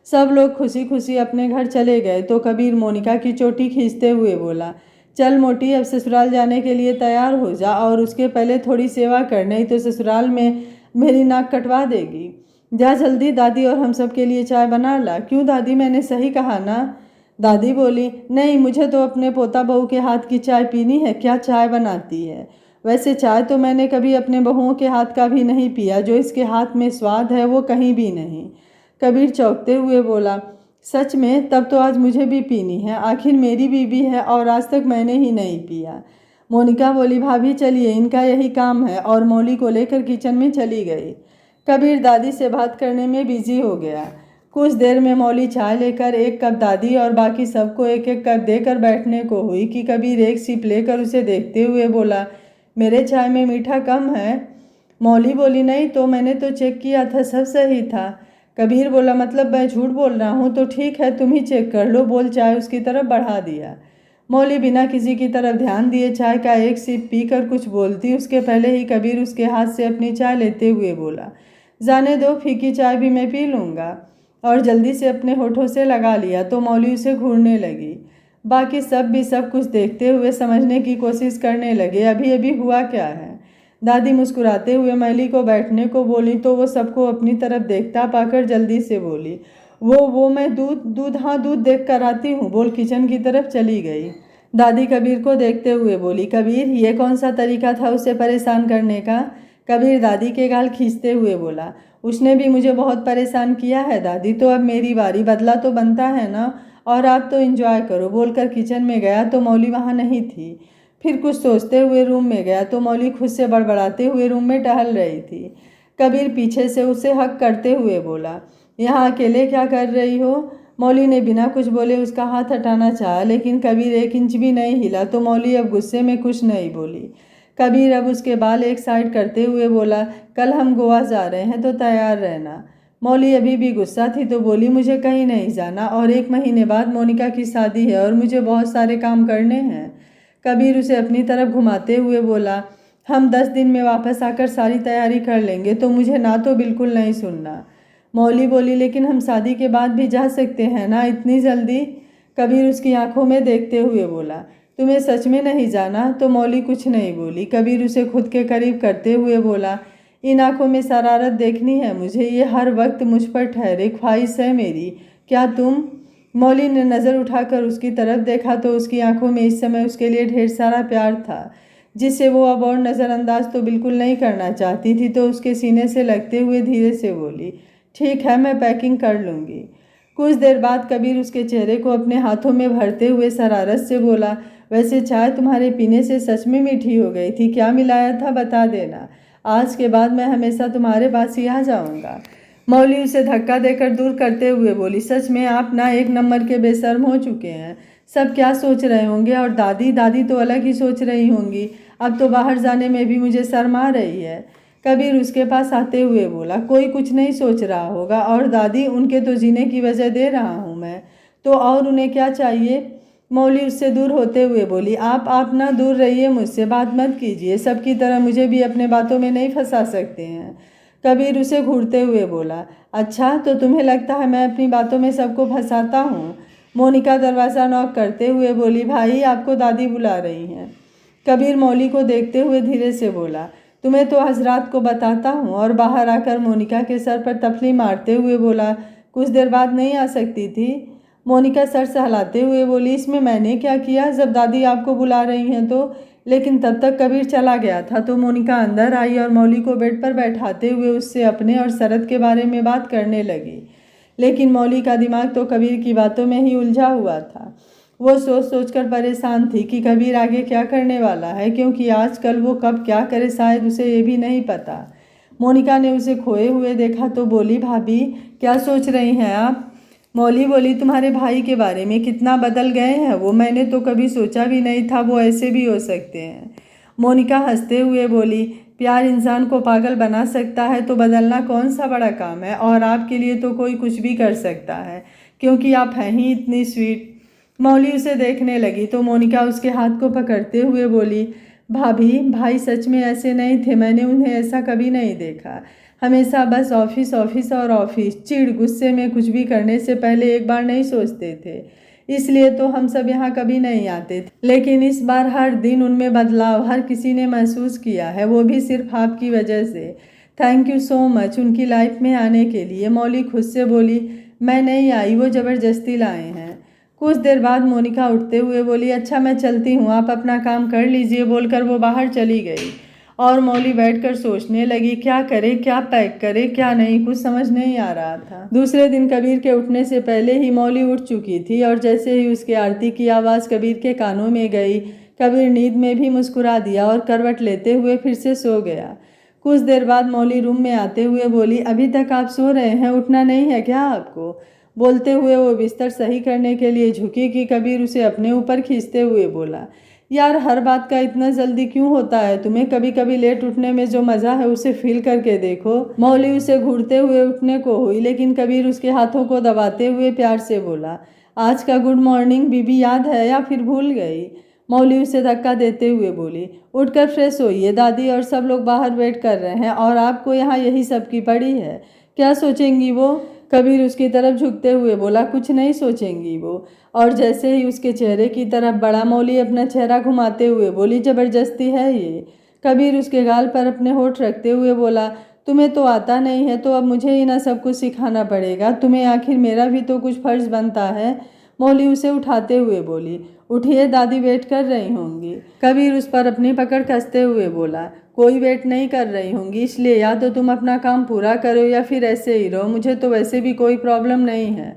सब लोग खुशी खुशी अपने घर चले गए तो कबीर मोनिका की चोटी खींचते हुए बोला, चल मोटी, अब ससुराल जाने के लिए तैयार हो जा, और उसके पहले थोड़ी सेवा कर, नहीं तो ससुराल में मेरी नाक कटवा देगी। जा जल्दी दादी, और हम सब के लिए चाय बना ला। क्यों दादी, मैंने सही कहा ना? दादी बोली, नहीं, मुझे तो अपने पोता बहू के हाथ की चाय पीनी है। क्या चाय बनाती है? वैसे चाय तो मैंने कभी अपने बहुओं के हाथ का भी नहीं पिया, जो इसके हाथ में स्वाद है वो कहीं भी नहीं। कबीर चौंकते हुए बोला, सच में? तब तो आज मुझे भी पीनी है, आखिर मेरी बीवी है और आज तक मैंने ही नहीं पिया। मोनिका बोली, भाभी चलिए, इनका यही काम है, और मौली को लेकर किचन में चली गई। कबीर दादी से बात करने में बिजी हो गया। कुछ देर में मौली चाय लेकर 1 कप दादी और बाकी सबको 1-1 कप देकर बैठने को हुई कि कबीर एक सिप लेकर उसे देखते हुए बोला, मेरे चाय में मीठा कम है? मौली बोली, नहीं तो, मैंने तो चेक किया था, सब सही था। कबीर बोला, मतलब मैं झूठ बोल रहा हूँ? तो ठीक है, तुम ही चेक कर लो। बोल चाय उसकी तरफ बढ़ा दिया। मौली बिना किसी की तरफ ध्यान दिए चाय का 1 सिप पीकर कुछ बोलती, उसके पहले ही कबीर उसके हाथ से अपनी चाय लेते हुए बोला, जाने दो, फीकी चाय भी मैं पी लूँगा, और जल्दी से अपने होठों से लगा लिया तो मौली उसे घूरने लगी। बाकी सब भी सब कुछ देखते हुए समझने की कोशिश करने लगे, अभी अभी हुआ क्या है। दादी मुस्कुराते हुए मौली को बैठने को बोली तो वो सबको अपनी तरफ देखता पाकर जल्दी से बोली, वो मैं दूध हाँ, दूध देख कर आती हूँ, बोल किचन की तरफ चली गई। दादी कबीर को देखते हुए बोली, कबीर, ये कौन सा तरीका था उसे परेशान करने का? कबीर दादी के गाल खींचते हुए बोला, उसने भी मुझे बहुत परेशान किया है दादी, तो अब मेरी बारी, बदला तो बनता है ना, और आप तो एंजॉय करो। बोलकर किचन में गया तो मौली वहाँ नहीं थी। फिर कुछ सोचते हुए रूम में गया तो मौली खुद से बड़बड़ाते हुए रूम में टहल रही थी। कबीर पीछे से उसे हक करते हुए बोला, यहाँ अकेले क्या कर रही हो? मौली ने बिना कुछ बोले उसका हाथ हटाना चाहा, लेकिन कबीर 1 इंच भी नहीं हिला तो मौली अब गुस्से में कुछ नहीं बोली। कबीर अब उसके बाल एक साइड करते हुए बोला, कल हम गोवा जा रहे हैं तो तैयार रहना। मौली अभी भी गुस्सा थी तो बोली, मुझे कहीं नहीं जाना, और 1 महीने बाद मोनिका की शादी है और मुझे बहुत सारे काम करने हैं। कबीर उसे अपनी तरफ घुमाते हुए बोला, हम 10 दिन में वापस आकर सारी तैयारी कर लेंगे, तो मुझे ना तो बिल्कुल नहीं सुनना। मौली बोली, लेकिन हम शादी के बाद भी जा सकते हैं ना, इतनी जल्दी? कबीर उसकी आंखों में देखते हुए बोला, तुम्हें सच में नहीं जाना? तो मौली कुछ नहीं बोली। कबीर उसे खुद के करीब करते हुए बोला, इन आंखों में शरारत देखनी है मुझे, ये हर वक्त मुझ पर ठहरे ख्वाहिश है मेरी, क्या तुम? मौली ने नज़र उठाकर उसकी तरफ देखा तो उसकी आंखों में इस समय उसके लिए ढेर सारा प्यार था, जिसे वो अब और नज़रअंदाज तो बिल्कुल नहीं करना चाहती थी। तो उसके सीने से लगते हुए धीरे से बोली, ठीक है, मैं पैकिंग कर लूँगी। कुछ देर बाद कबीर उसके चेहरे को अपने हाथों में भरते हुए शरारत से बोला, वैसे चाय तुम्हारे पीने से सच में मीठी हो गई थी, क्या मिलाया था बता देना, आज के बाद मैं हमेशा तुम्हारे पास ही आ जाऊँगा। मौली उसे धक्का देकर दूर करते हुए बोली, सच में आप ना 1 नंबर के बेशर्म हो चुके हैं। सब क्या सोच रहे होंगे, और दादी तो अलग ही सोच रही होंगी। अब तो बाहर जाने में भी मुझे शर्म आ रही है। कबीर उसके पास आते हुए बोला, कोई कुछ नहीं सोच रहा होगा, और दादी, उनके तो जीने की वजह दे रहा हूँ मैं, तो और उन्हें क्या चाहिए? मौली उससे दूर होते हुए बोली, आप ना दूर रहिए, मुझसे बात मत कीजिए, सबकी तरह मुझे भी अपने बातों में नहीं फंसा सकते हैं। कबीर उसे घूरते हुए बोला, अच्छा, तो तुम्हें लगता है मैं अपनी बातों में सबको फंसाता हूँ? मोनिका दरवाज़ा नॉक करते हुए बोली, भाई, आपको दादी बुला रही हैं। कबीर मौली को देखते हुए धीरे से बोला, तुम्हें तो हजरात को बताता हूँ, और बाहर आकर मोनिका के सर पर तफली मारते हुए बोला, कुछ देर बाद नहीं आ सकती थी? मोनिका सर सहलाते हुए बोली, इसमें मैंने क्या किया, जब दादी आपको बुला रही हैं तो? लेकिन तब तक कबीर चला गया था तो मोनिका अंदर आई और मौली को बेड पर बैठाते हुए उससे अपने और शरद के बारे में बात करने लगी। लेकिन मौली का दिमाग तो कबीर की बातों में ही उलझा हुआ था। वो सोच सोच कर परेशान थी कि कबीर आगे क्या करने वाला है, क्योंकि आजकल वो कब क्या करे शायद उसे ये भी नहीं पता। मोनिका ने उसे खोए हुए देखा तो बोली, भाभी, क्या सोच रही हैं आप? मौली बोली, तुम्हारे भाई के बारे में, कितना बदल गए हैं वो, मैंने तो कभी सोचा भी नहीं था वो ऐसे भी हो सकते हैं। मोनिका हंसते हुए बोली, प्यार इंसान को पागल बना सकता है तो बदलना कौन सा बड़ा काम है, और आपके लिए तो कोई कुछ भी कर सकता है, क्योंकि आप हैं ही इतनी स्वीट। मौली उसे देखने लगी तो मोनिका उसके हाथ को पकड़ते हुए बोली, भाभी, भाई सच में ऐसे नहीं थे, मैंने उन्हें ऐसा कभी नहीं देखा। हमेशा बस ऑफिस ऑफिस और ऑफिस। चिढ़ गुस्से में कुछ भी करने से पहले एक बार नहीं सोचते थे, इसलिए तो हम सब यहाँ कभी नहीं आते थे। लेकिन इस बार हर दिन उनमें बदलाव हर किसी ने महसूस किया है, वो भी सिर्फ आपकी वजह से। थैंक यू सो मच उनकी लाइफ में आने के लिए। मौली खुद से बोली, मैं नहीं आई, वो ज़बरदस्ती लाए हैं। कुछ देर बाद मोनिका उठते हुए बोली, अच्छा मैं चलती हूँ, आप अपना काम कर लीजिए। बोलकर वो बाहर चली गई और मौली बैठकर सोचने लगी, क्या करे, क्या पैक करे, क्या नहीं, कुछ समझ नहीं आ रहा था। दूसरे दिन कबीर के उठने से पहले ही मौली उठ चुकी थी और जैसे ही उसके आरती की आवाज़ कबीर के कानों में गई, कबीर नींद में भी मुस्कुरा दिया और करवट लेते हुए फिर से सो गया। कुछ देर बाद मौली रूम में आते हुए बोली, अभी तक आप सो रहे हैं, उठना नहीं है क्या आपको? बोलते हुए वो बिस्तर सही करने के लिए झुकी कि कबीर उसे अपने ऊपर खींचते हुए बोला, यार हर बात का इतना जल्दी क्यों होता है तुम्हें? कभी कभी लेट उठने में जो मज़ा है उसे फील करके देखो। मौली उसे घूरते हुए उठने को हुई, लेकिन कबीर उसके हाथों को दबाते हुए प्यार से बोला, आज का गुड मॉर्निंग बीबी याद है या फिर भूल गई? मौली उसे धक्का देते हुए बोली, उठकर फ्रेश होइए, दादी और सब लोग बाहर वेट कर रहे हैं और आपको यहाँ यही सब की पड़ी है। क्या सोचेंगी वो? कबीर उसकी तरफ झुकते हुए बोला, कुछ नहीं सोचेंगी वो। और जैसे ही उसके चेहरे की तरफ बढ़ा, मौली अपना चेहरा घुमाते हुए बोली, ज़बरदस्ती है ये। कबीर उसके गाल पर अपने होठ रखते हुए बोला, तुम्हें तो आता नहीं है तो अब मुझे ही ना सब कुछ सिखाना पड़ेगा, तुम्हें आखिर मेरा भी तो कुछ फर्ज बनता है। मौली उसे उठाते हुए बोली, उठिए, दादी वेट कर रही होंगी। कबीर उस पर अपनी पकड़ कसते हुए बोला, कोई वेट नहीं कर रही होंगी, इसलिए या तो तुम अपना काम पूरा करो या फिर ऐसे ही रहो, मुझे तो वैसे भी कोई प्रॉब्लम नहीं है।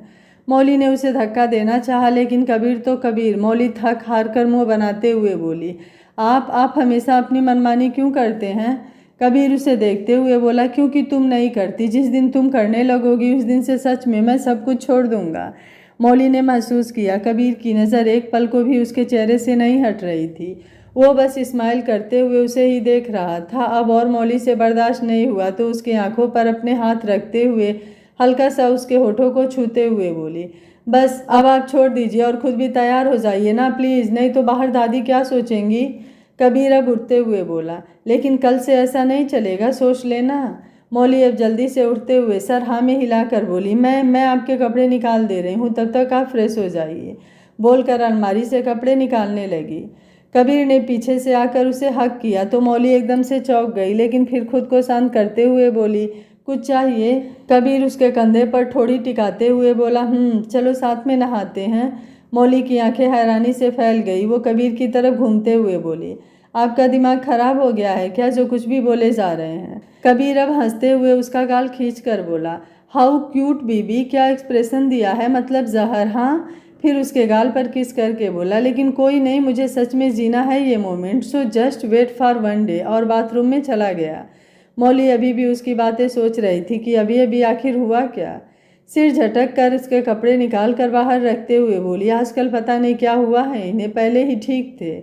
मौली ने उसे धक्का देना चाहा, लेकिन कबीर। मौली थक हार कर मुँह बनाते हुए बोली, आप हमेशा अपनी मनमानी क्यों करते हैं? कबीर उसे देखते हुए बोला, क्योंकि तुम नहीं करती, जिस दिन तुम करने लगोगी उस दिन से सच में मैं सब कुछ छोड़ दूंगा। मौली ने महसूस किया कबीर की नज़र एक पल को भी उसके चेहरे से नहीं हट रही थी। वो बस स्माइल करते हुए उसे ही देख रहा था। अब और मौली से बर्दाश्त नहीं हुआ तो उसकी आंखों पर अपने हाथ रखते हुए हल्का सा उसके होठों को छूते हुए बोली, बस अब आप छोड़ दीजिए और खुद भी तैयार हो जाइए ना प्लीज़, नहीं तो बाहर दादी क्या सोचेंगी? कबीर अब उठते हुए बोला, लेकिन कल से ऐसा नहीं चलेगा, सोच लेना। मौली अब जल्दी से उठते हुए सर हाँ में हिलाकर बोली, मैं आपके कपड़े निकाल दे रही हूँ, तब तक आप फ्रेश हो जाइए। बोलकर अलमारी से कपड़े निकालने लगी। कबीर ने पीछे से आकर उसे हक किया तो मौली एकदम से चौंक गई, लेकिन फिर खुद को शांत करते हुए बोली, कुछ चाहिए? कबीर उसके कंधे पर ठोड़ी टिकाते हुए बोला, चलो साथ में नहाते हैं। मौली की आंखें हैरानी से फैल गई। वो कबीर की तरफ घूमते हुए बोली, आपका दिमाग खराब हो गया है क्या, जो कुछ भी बोले जा रहे हैं? कबीर अब हंसते हुए उसका गाल खींच कर बोला, हाउ क्यूट बीबी, क्या एक्सप्रेशन दिया है, मतलब जहर। हाँ, फिर उसके गाल पर किस करके बोला, लेकिन कोई नहीं, मुझे सच में जीना है ये moment, so just wait for one day. और बाथरूम में चला गया। मौली अभी भी उसकी बातें सोच रही थी कि अभी अभी आखिर हुआ क्या। सिर झटक कर उसके कपड़े निकाल कर बाहर रखते हुए बोली, आजकल पता नहीं क्या हुआ है इन्हें, पहले ही ठीक थे,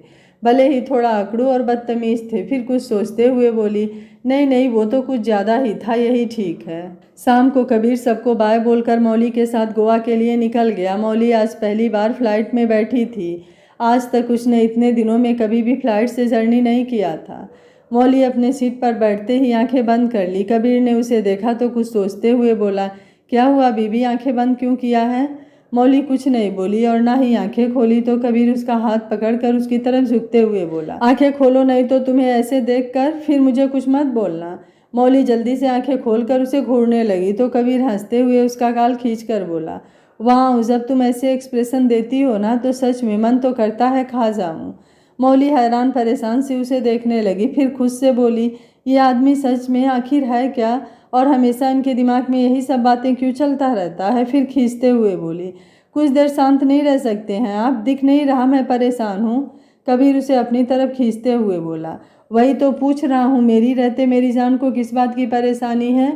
भले ही थोड़ा अकड़ू और बदतमीज़ थे। फिर कुछ सोचते हुए बोली, नहीं वो तो कुछ ज़्यादा ही था, यही ठीक है। शाम को कबीर सबको बाय बोलकर मौली के साथ गोवा के लिए निकल गया। मौली आज पहली बार फ्लाइट में बैठी थी। आज तक उसने इतने दिनों में कभी भी फ्लाइट से जर्नी नहीं किया था। मौली अपने सीट पर बैठते ही आंखें बंद कर ली। कबीर ने उसे देखा तो कुछ सोचते हुए बोला, क्या हुआ बीबी, आंखें बंद क्यों किया है? मौली कुछ नहीं बोली और ना ही आंखें खोली तो कबीर उसका हाथ पकड़कर उसकी तरफ झुकते हुए बोला, आंखें खोलो नहीं तो तुम्हें ऐसे देखकर फिर मुझे कुछ मत बोलना। मौली जल्दी से आंखें खोलकर उसे घूरने लगी तो कबीर हंसते हुए उसका गाल खींचकर बोला, वाह, जब तुम ऐसे एक्सप्रेशन देती हो ना तो सच में मन तो करता है खा जाऊं। मौली हैरान परेशान से उसे देखने लगी, फिर खुद से बोली, ये आदमी सच में आखिर है क्या, और हमेशा इनके दिमाग में यही सब बातें क्यों चलता रहता है? फिर खींचते हुए बोली, कुछ देर शांत नहीं रह सकते हैं आप, दिख नहीं रहा मैं परेशान हूँ? कबीर उसे अपनी तरफ खींचते हुए बोला, वही तो पूछ रहा हूँ, मेरी रहते मेरी जान को किस बात की परेशानी है?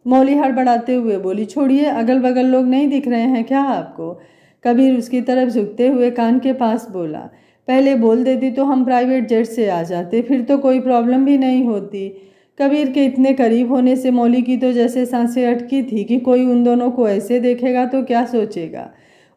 मौली हड़बड़ाते हुए बोली, छोड़िए, अगल बगल लोग नहीं दिख रहे हैं क्या आपको? कबीर उसकी तरफ झुकते हुए कान के पास बोला, पहले बोल देती तो हम प्राइवेट जेट से आ जाते, फिर तो कोई प्रॉब्लम भी नहीं होती। कबीर के इतने करीब होने से मौली की तो जैसे सांसें अटकी थी कि कोई उन दोनों को ऐसे देखेगा तो क्या सोचेगा।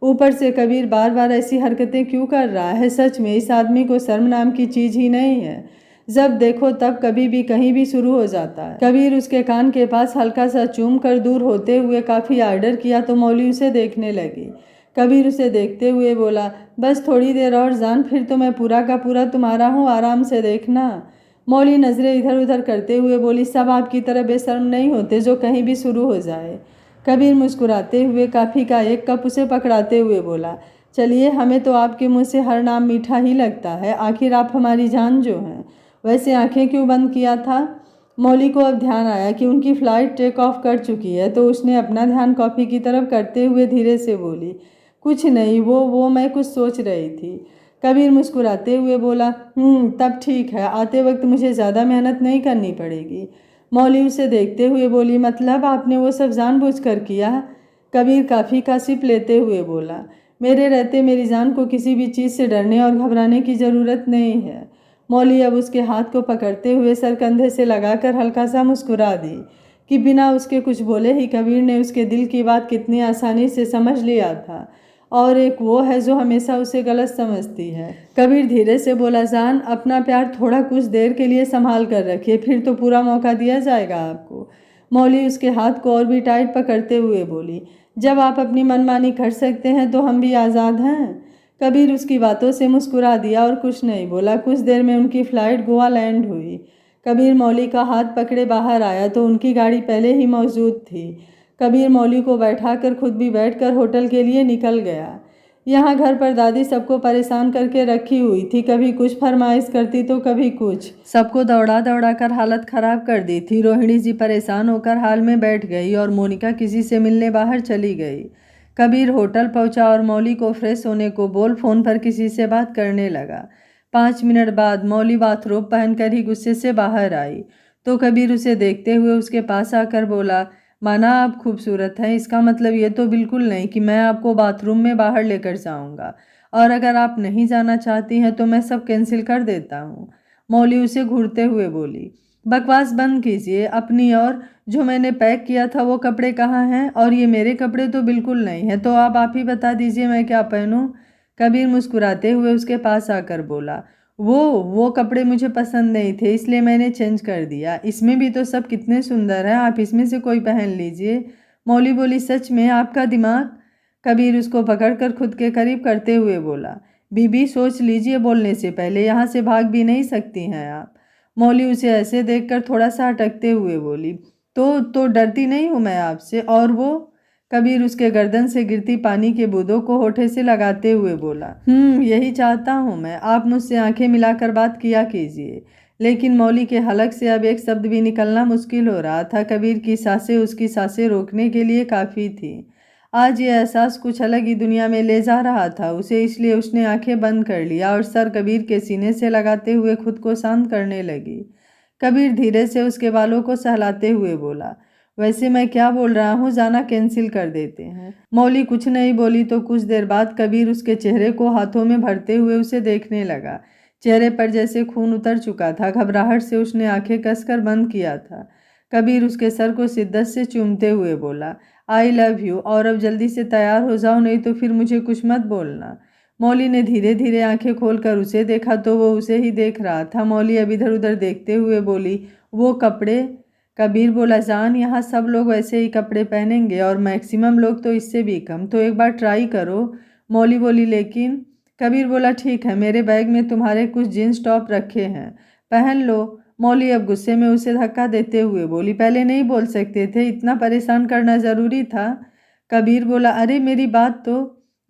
ऊपर से कबीर बार बार ऐसी हरकतें क्यों कर रहा है? सच में इस आदमी को शर्म नाम की चीज़ ही नहीं है। जब देखो तब कभी भी कहीं भी शुरू हो जाता है। कबीर उसके कान के पास हल्का सा चूम कर दूर होते हुए काफ़ी आर्डर किया तो मौली उसे देखने लगी। कबीर उसे देखते हुए बोला, बस थोड़ी देर और जान, फिर तो मैं पूरा का पूरा तुम्हारा हूँ, आराम से देखना। मौली नज़रें इधर उधर करते हुए बोली, सब आपकी तरह बेशर्म नहीं होते जो कहीं भी शुरू हो जाए। कबीर मुस्कुराते हुए काफ़ी का एक कप उसे पकड़ाते हुए बोला, चलिए, हमें तो आपके मुँह से हर नाम मीठा ही लगता है, आखिर आप हमारी जान जो हैं। वैसे आंखें क्यों बंद किया था? मौली को अब ध्यान आया कि उनकी फ़्लाइट टेक ऑफ कर चुकी है, तो उसने अपना ध्यान कॉफ़ी की तरफ करते हुए धीरे से बोली, कुछ नहीं, वो मैं कुछ सोच रही थी। कबीर मुस्कुराते हुए बोला, तब ठीक है, आते वक्त मुझे ज़्यादा मेहनत नहीं करनी पड़ेगी। मौली उसे देखते हुए बोली, मतलब आपने वो सब जानबूझकर किया? कबीर काफ़ी का सिप लेते हुए बोला, मेरे रहते मेरी जान को किसी भी चीज़ से डरने और घबराने की ज़रूरत नहीं है। मौली अब उसके हाथ को पकड़ते हुए सर कंधे से लगाकर हल्का सा मुस्कुरा दी कि बिना उसके कुछ बोले ही कबीर ने उसके दिल की बात कितनी आसानी से समझ लिया था, और एक वो है जो हमेशा उसे गलत समझती है। कबीर धीरे से बोला, जान, अपना प्यार थोड़ा कुछ देर के लिए संभाल कर रखिए, फिर तो पूरा मौका दिया जाएगा आपको। मौली उसके हाथ को और भी टाइट पकड़ते हुए बोली, जब आप अपनी मनमानी कर सकते हैं तो हम भी आज़ाद हैं। कबीर उसकी बातों से मुस्कुरा दिया और कुछ नहीं बोला। कुछ देर में उनकी फ़्लाइट गोवा लैंड हुई। कबीर मौली का हाथ पकड़े बाहर आया तो उनकी गाड़ी पहले ही मौजूद थी। कबीर मौली को बैठाकर खुद भी बैठकर होटल के लिए निकल गया। यहाँ घर पर दादी सबको परेशान करके रखी हुई थी, कभी कुछ फरमाइश करती तो कभी कुछ। सबको दौड़ा दौड़ा कर हालत ख़राब कर दी थी। रोहिणी जी परेशान होकर हाल में बैठ गई और मोनिका किसी से मिलने बाहर चली गई। कबीर होटल पहुंचा और मौली को फ्रेश होने को बोल फ़ोन पर किसी से बात करने लगा। 5 मिनट बाद मौली बाथरोब पहनकर ही गुस्से से बाहर आई तो कबीर उसे देखते हुए उसके पास आकर बोला, माना आप खूबसूरत हैं, इसका मतलब ये तो बिल्कुल नहीं कि मैं आपको बाथरूम में बाहर लेकर जाऊंगा, और अगर आप नहीं जाना चाहती हैं तो मैं सब कैंसिल कर देता हूँ। मौली उसे घूरते हुए बोली, बकवास बंद कीजिए अपनी, और जो मैंने पैक किया था वो कपड़े कहाँ हैं? और ये मेरे कपड़े तो बिल्कुल नहीं हैं, तो आप ही बता दीजिए मैं क्या पहनूं? कबीर मुस्कुराते हुए उसके पास आकर बोला, वो कपड़े मुझे पसंद नहीं थे, इसलिए मैंने चेंज कर दिया। इसमें भी तो सब कितने सुंदर हैं, आप इसमें से कोई पहन लीजिए। मौली बोली, सच में आपका दिमाग? कबीर उसको पकड़कर खुद के करीब करते हुए बोला, बीबी सोच लीजिए बोलने से पहले, यहाँ से भाग भी नहीं सकती हैं आप। मौली उसे ऐसे देखकर थोड़ा सा अटकते हुए बोली, तो डरती नहीं हूँ मैं आपसे। और वो? कबीर उसके गर्दन से गिरती पानी के बूंदों को होठे से लगाते हुए बोला, यही चाहता हूँ मैं, आप मुझसे आंखें मिलाकर बात किया कीजिए। लेकिन मौली के हलक से अब एक शब्द भी निकलना मुश्किल हो रहा था। कबीर की सांसें उसकी सांसें रोकने के लिए काफ़ी थी। आज ये एहसास कुछ अलग ही दुनिया में ले जा रहा था उसे, इसलिए उसने आंखें बंद कर लिया और सर कबीर के सीने से लगाते हुए खुद को शांत करने लगी। कबीर धीरे से उसके बालों को सहलाते हुए बोला, वैसे मैं क्या बोल रहा हूँ, जाना कैंसिल कर देते हैं। मौली कुछ नहीं बोली तो कुछ देर बाद कबीर उसके चेहरे को हाथों में भरते हुए उसे देखने लगा। चेहरे पर जैसे खून उतर चुका था। घबराहट से उसने आंखें कसकर बंद किया था। कबीर उसके सर को शिद्दत से चूमते हुए बोला, आई लव यू, और अब जल्दी से तैयार हो जाओ, नहीं तो फिर मुझे कुछ मत बोलना। मौली ने धीरे धीरे आंखें खोलकर उसे देखा तो वो उसे ही देख रहा था। मौली अब इधर उधर देखते हुए बोली, वो कपड़े? कबीर बोला, जान, यहाँ सब लोग वैसे ही कपड़े पहनेंगे और मैक्सिमम लोग तो इससे भी कम, तो एक बार ट्राई करो। मौली बोली, लेकिन? कबीर बोला, ठीक है, मेरे बैग में तुम्हारे कुछ जीन्स टॉप रखे हैं, पहन लो। मौली अब गुस्से में उसे धक्का देते हुए बोली, पहले नहीं बोल सकते थे, इतना परेशान करना ज़रूरी था? कबीर बोला, अरे मेरी बात तो।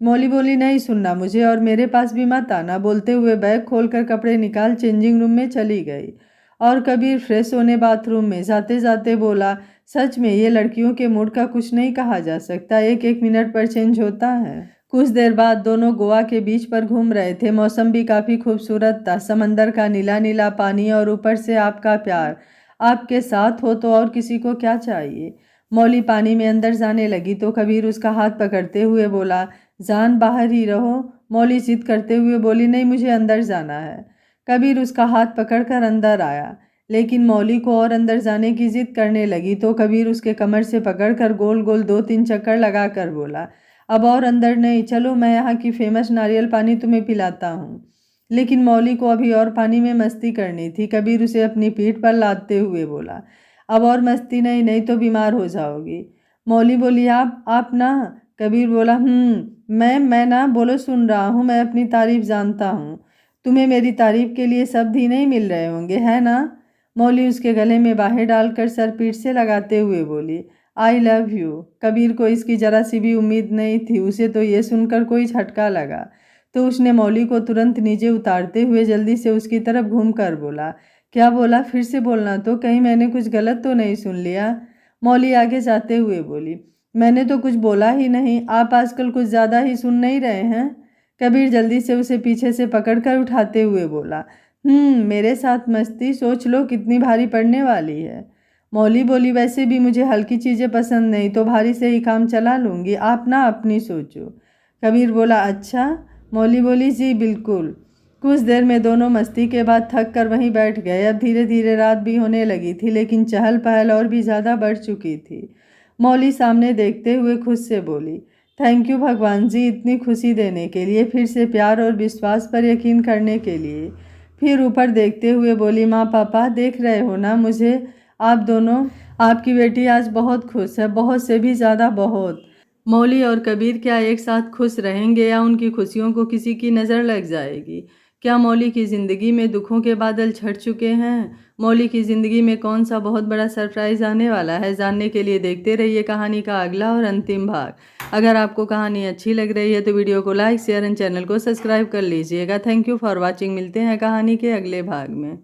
मौली बोली, नहीं सुनना मुझे और मेरे पास भी मत आना। बोलते हुए बैग खोलकर कपड़े निकाल चेंजिंग रूम में चली गई। और कबीर फ्रेश होने बाथरूम में जाते जाते बोला, सच में ये लड़कियों के मूड का कुछ नहीं कहा जा सकता, एक एक मिनट पर चेंज होता है। कुछ देर बाद दोनों गोवा के बीच पर घूम रहे थे। मौसम भी काफ़ी खूबसूरत था, समंदर का नीला नीला पानी और ऊपर से आपका प्यार। आपके साथ हो तो और किसी को क्या चाहिए। मौली पानी में अंदर जाने लगी तो कबीर उसका हाथ पकड़ते हुए बोला, जान, बाहर ही रहो। मौली जिद करते हुए बोली, नहीं, मुझे अंदर जाना है। कबीर उसका हाथ पकड़कर अंदर आया, लेकिन मौली को और अंदर जाने की जिद करने लगी तो कबीर उसके कमर से पकड़कर गोल गोल 2-3 चक्कर लगाकर बोला, अब और अंदर नहीं, चलो मैं यहाँ की फेमस नारियल पानी तुम्हें पिलाता हूँ। लेकिन मौली को अभी और पानी में मस्ती करनी थी। कबीर उसे अपनी पीठ पर लादते हुए बोला, अब और मस्ती नहीं, नहीं तो बीमार हो जाओगी। मौली बोली, आप ना। कबीर बोला, मैं ना, बोलो सुन रहा हूँ, मैं अपनी तारीफ जानता हूँ। तुम्हें मेरी तारीफ के लिए शब्द ही नहीं मिल रहे होंगे, है ना। मौली उसके गले में बाहें डालकर सर पीठ से लगाते हुए बोली, आई लव यू। कबीर को इसकी जरा सी भी उम्मीद नहीं थी। उसे तो ये सुनकर कोई झटका लगा, तो उसने मौली को तुरंत नीचे उतारते हुए जल्दी से उसकी तरफ घूम कर बोला, क्या बोला, फिर से बोलना तो, कहीं मैंने कुछ गलत तो नहीं सुन लिया। मौली आगे जाते हुए बोली, मैंने तो कुछ बोला ही नहीं, आप आजकल कुछ ज़्यादा ही सुन नहीं रहे हैं। कबीर जल्दी से उसे पीछे से पकड़कर उठाते हुए बोला, मेरे साथ मस्ती, सोच लो कितनी भारी पड़ने वाली है। मौली बोली, वैसे भी मुझे हल्की चीज़ें पसंद नहीं, तो भारी से ही काम चला लूँगी, आप ना अपनी सोचो। कबीर बोला, अच्छा। मौली बोली, जी बिल्कुल। कुछ देर में दोनों मस्ती के बाद थक कर वहीं बैठ गए। अब धीरे धीरे रात भी होने लगी थी, लेकिन चहल पहल और भी ज़्यादा बढ़ चुकी थी। मौली सामने देखते हुए खुद से बोली, थैंक यू भगवान जी, इतनी खुशी देने के लिए, फिर से प्यार और विश्वास पर यकीन करने के लिए। फिर ऊपर देखते हुए बोली, माँ पापा देख रहे हो ना मुझे, आप दोनों, आपकी बेटी आज बहुत खुश है, बहुत से भी ज़्यादा बहुत। मौली और कबीर क्या एक साथ खुश रहेंगे या उनकी खुशियों को किसी की नज़र लग जाएगी? क्या मौली की ज़िंदगी में दुखों के बादल छट चुके हैं? मौली की ज़िंदगी में कौन सा बहुत बड़ा सरप्राइज़ आने वाला है? जानने के लिए देखते रहिए कहानी का अगला और अंतिम भाग। अगर आपको कहानी अच्छी लग रही है तो वीडियो को लाइक, शेयर एंड चैनल को सब्सक्राइब कर लीजिएगा। Thank you for watching. मिलते हैं कहानी के अगले भाग में।